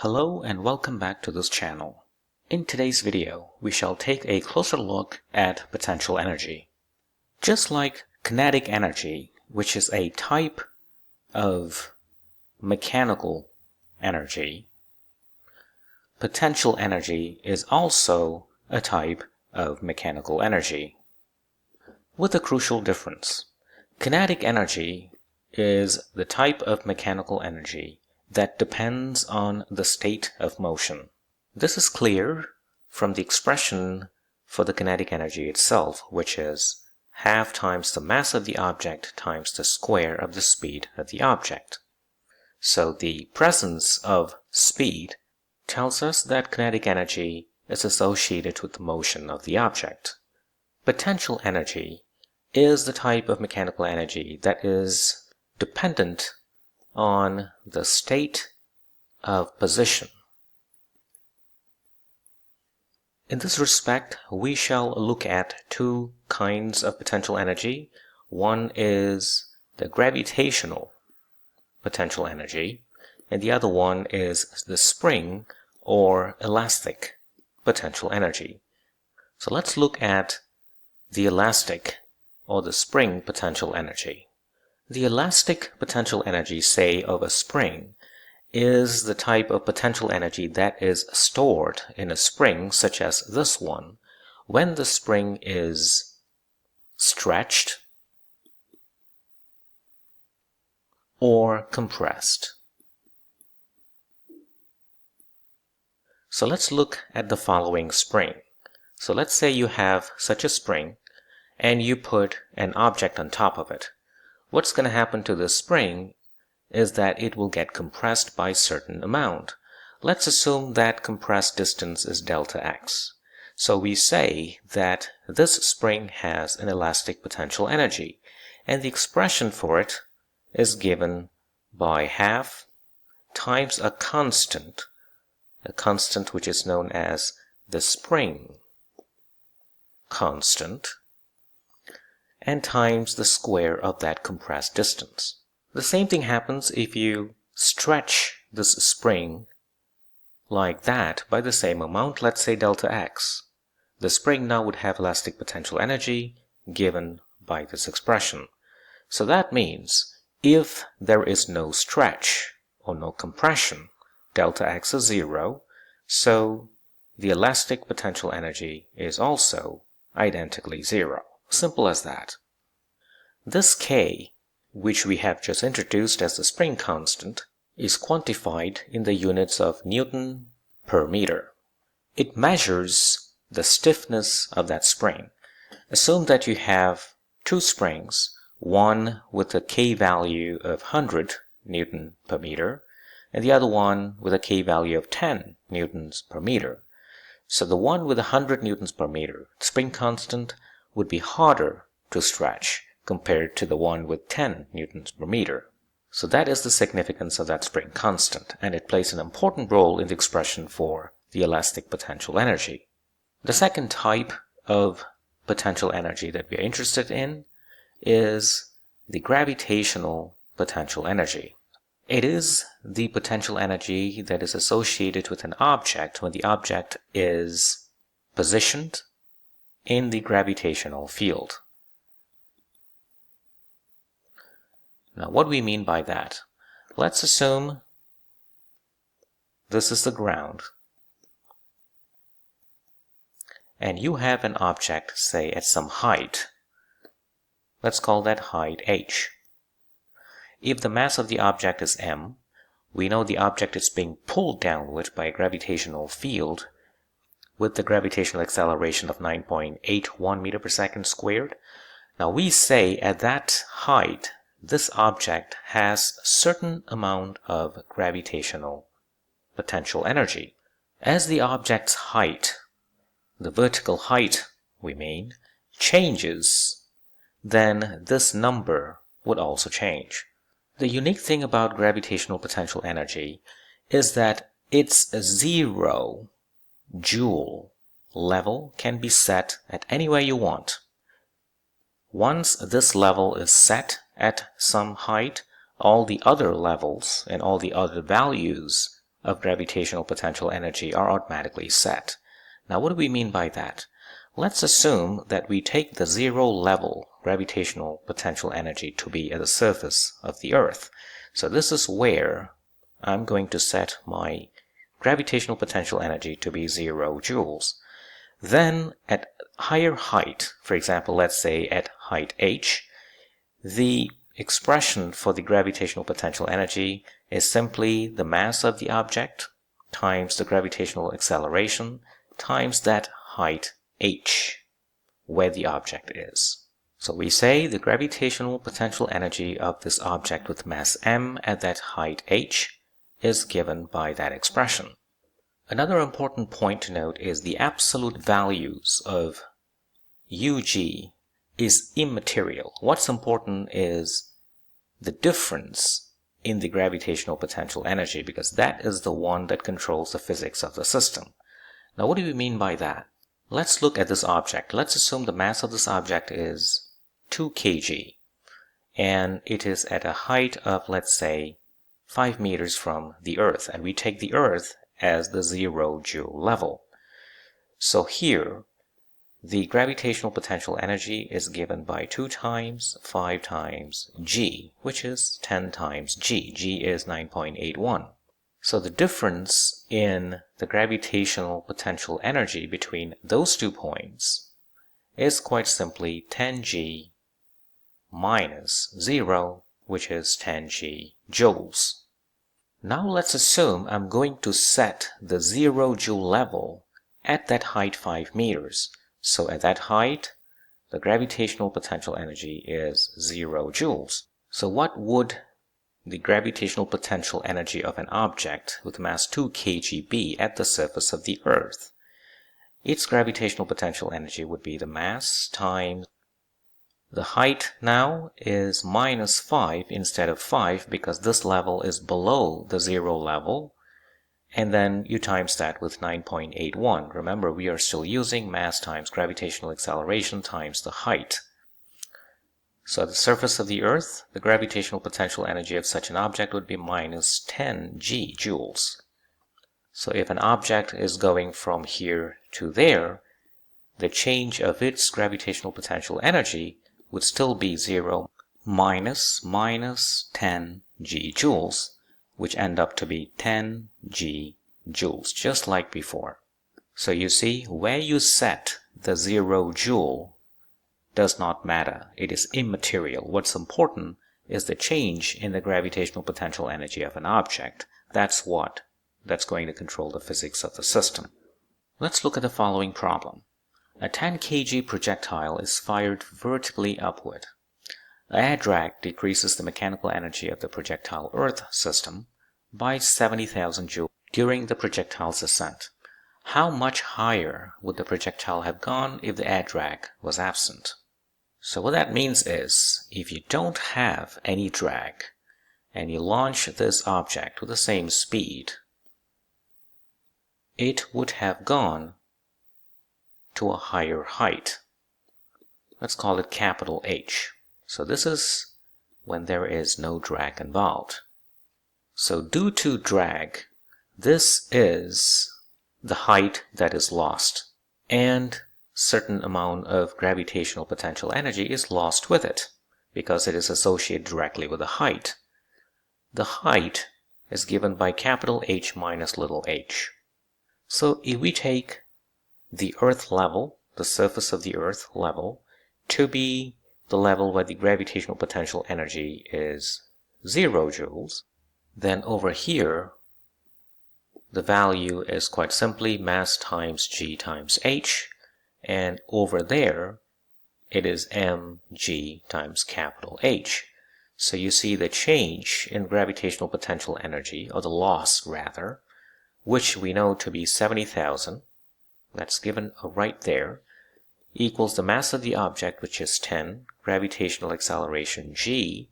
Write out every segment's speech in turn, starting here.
Hello and welcome back to this channel. In today's video, we shall take a closer look at potential energy. Just like kinetic energy, which is a type of mechanical energy, potential energy is also a type of mechanical energy, with a crucial difference. Kinetic energy is the type of mechanical energy that depends on the state of motion. This is clear from the expression for the kinetic energy itself, which is half times the mass of the object times the square of the speed of the object. So the presence of speed tells us that kinetic energy is associated with the motion of the object. Potential energy is the type of mechanical energy that is dependent on the state of position. In this respect, we shall look at two kinds of potential energy. One is the gravitational potential energy, and the other one is the spring or elastic potential energy. So let's look at the elastic or the spring potential energy. The elastic potential energy, say, of a spring is the type of potential energy that is stored in a spring, such as this one, when the spring is stretched or compressed. So let's look at the following spring. So let's say you have such a spring and you put an object on top of it. What's going to happen to this spring is that it will get compressed by a certain amount. Let's assume that compressed distance is delta x. So we say that this spring has an elastic potential energy, and the expression for it is given by half times a constant which is known as the spring constant, and times the square of that compressed distance. The same thing happens if you stretch this spring like that by the same amount, let's say delta x. The spring now would have elastic potential energy given by this expression. So that means if there is no stretch or no compression, delta x is 0, so the elastic potential energy is also identically 0. Simple as that. This K, which we have just introduced as the spring constant, is quantified in the units of Newton per meter. It measures the stiffness of that spring. Assume that you have two springs, one with a K value of 100 Newton per meter, and the other one with a K value of 10 Newtons per meter. So the one with 100 Newtons per meter, spring constant, would be harder to stretch compared to the one with 10 Newtons per meter. So that is the significance of that spring constant, and it plays an important role in the expression for the elastic potential energy. The second type of potential energy that we are interested in is the gravitational potential energy. It is the potential energy that is associated with an object when the object is positioned in the gravitational field. Now, what do we mean by that? Let's assume this is the ground, and you have an object, say, at some height. Let's call that height h. If the mass of the object is m, we know the object is being pulled downward by a gravitational field with the gravitational acceleration of 9.81 meters per second squared. Now we say at that height, this object has a certain amount of gravitational potential energy. As the object's height, the vertical height we mean, changes, then this number would also change. The unique thing about gravitational potential energy is that its 0 joule level can be set at any way you want. Once this level is set at some height, all the other levels and all the other values of gravitational potential energy are automatically set. Now, what do we mean by that? Let's assume that we take the zero level gravitational potential energy to be at the surface of the Earth. So this is where I'm going to set my gravitational potential energy to be 0 joules. Then at higher height, for example, let's say at height h, the expression for the gravitational potential energy is simply the mass of the object times the gravitational acceleration times that height h, where the object is. So we say the gravitational potential energy of this object with mass m at that height h is given by that expression. Another important point to note is the absolute values of UG is immaterial. What's important is the difference in the gravitational potential energy, because that is the one that controls the physics of the system. Now, what do we mean by that? Let's look at this object. Let's assume the mass of this object is 2 kg, and it is at a height of, let's say, 5 meters from the Earth, and we take the Earth as the 0 joule level. So here, the gravitational potential energy is given by 2 times 5 times g, which is 10 times g. G is 9.81. So the difference in the gravitational potential energy between those 2 points is quite simply 10g minus 0, which is 10g joules. Now let's assume I'm going to set the 0 joule level at that height 5 meters. So at that height, the gravitational potential energy is 0 joules. So what would the gravitational potential energy of an object with mass 2 kg be at the surface of the Earth? Its gravitational potential energy would be the mass times the height. Now is minus 5 instead of 5 because this level is below the 0 level. And then you times that with 9.81. Remember, we are still using mass times gravitational acceleration times the height. So at the surface of the Earth, the gravitational potential energy of such an object would be minus 10 g joules. So if an object is going from here to there, the change of its gravitational potential energy would still be 0 minus 10 g joules, which end up to be 10 g joules, just like before. So you see, where you set the 0 joule does not matter. It is immaterial. What's important is the change in the gravitational potential energy of an object. That's going to control the physics of the system. Let's look at the following problem. A 10 kg projectile is fired vertically upward. The air drag decreases the mechanical energy of the projectile Earth system by 70,000 joules during the projectile's ascent. How much higher would the projectile have gone if the air drag was absent? So what that means is, if you don't have any drag and you launch this object with the same speed, it would have gone to a higher height. Let's call it capital H. So this is when there is no drag involved. So due to drag, this is the height that is lost, and certain amount of gravitational potential energy is lost with it because it is associated directly with the height. The height is given by capital H minus little h. So if we take the Earth level, the surface of the Earth level, to be the level where the gravitational potential energy is 0 joules, then over here the value is quite simply mass times g times h, and over there it is mg times capital H. So you see the change in gravitational potential energy, or the loss rather, which we know to be 70,000, that's given right there, equals the mass of the object, which is 10, gravitational acceleration g,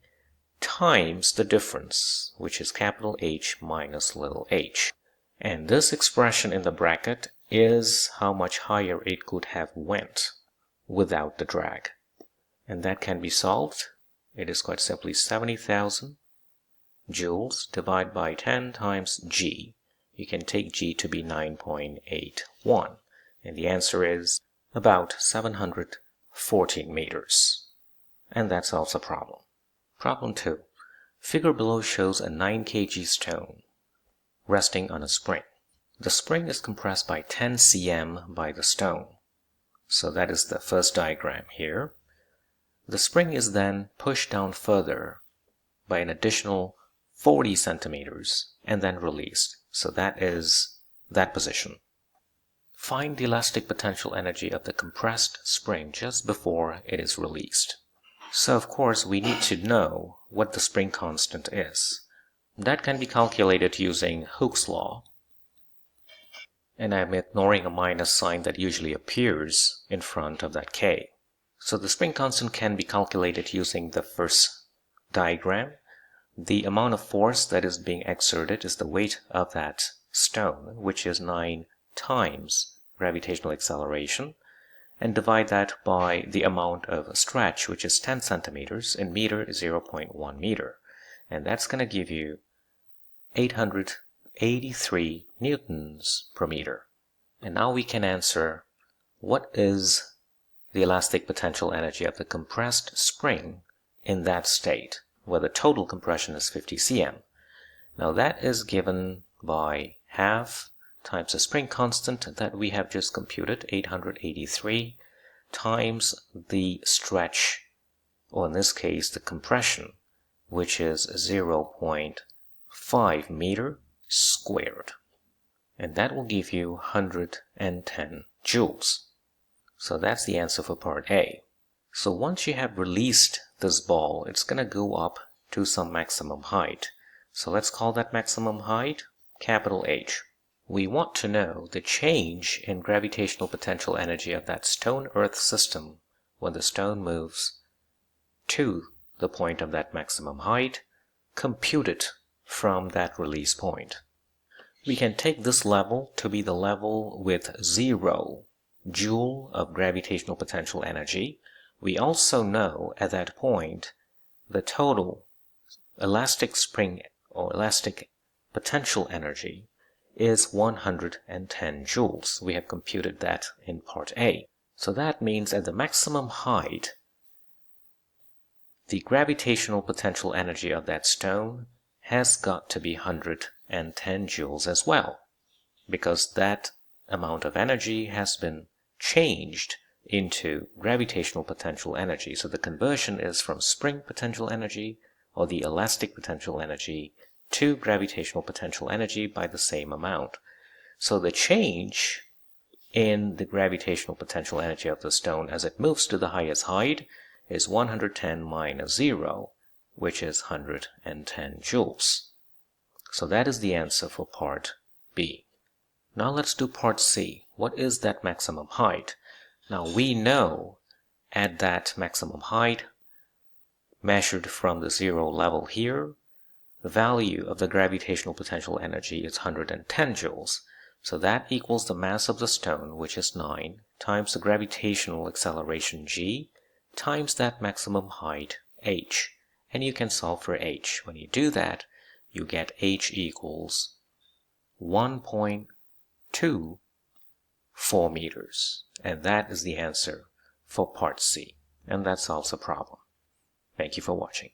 times the difference, which is capital H minus little h. And this expression in the bracket is how much higher it could have went without the drag. And that can be solved. It is quite simply 70,000 joules divided by 10 times g. you can take g to be 9.81. And the answer is about 714 meters. And that solves the problem. Problem 2. Figure below shows a 9 kg stone resting on a spring. The spring is compressed by 10 cm by the stone. So that is the first diagram here. The spring is then pushed down further by an additional 40 centimeters and then released. So that is that position. Find the elastic potential energy of the compressed spring just before it is released. So of course we need to know what the spring constant is. That can be calculated using Hooke's law. And I'm ignoring a minus sign that usually appears in front of that K. So the spring constant can be calculated using the first diagram. The amount of force that is being exerted is the weight of that stone, which is 9 times gravitational acceleration, and divide that by the amount of stretch, which is 10 centimeters, in meter is 0.1 meter. And that's going to give you 883 newtons per meter. And now we can answer, what is the elastic potential energy of the compressed spring in that state, where the total compression is 50 cm? Now that is given by half times the spring constant that we have just computed, 883, times the stretch, or in this case the compression, which is 0.5 meter squared. And that will give you 110 joules. So that's the answer for part A. So once you have released this ball, it's going to go up to some maximum height. So let's call that maximum height capital H. We want to know the change in gravitational potential energy of that stone-earth system when the stone moves to the point of that maximum height, computed from that release point. We can take this level to be the level with 0 joule of gravitational potential energy. We also know at that point the total elastic spring or elastic potential energy is 110 joules. We have computed that in part A. So that means at the maximum height, the gravitational potential energy of that stone has got to be 110 joules as well, because that amount of energy has been changed into gravitational potential energy. So the conversion is from spring potential energy, or the elastic potential energy, to gravitational potential energy by the same amount. So the change in the gravitational potential energy of the stone as it moves to the highest height is 110 minus 0, which is 110 joules. So that is the answer for part B. Now let's do part C. What is that maximum height? Now we know at that maximum height, measured from the 0 level here, the value of the gravitational potential energy is 110 joules. So that equals the mass of the stone, which is 9, times the gravitational acceleration g, times that maximum height h. And you can solve for h. When you do that, you get h equals 1.24 meters. And that is the answer for part C. And that solves the problem. Thank you for watching.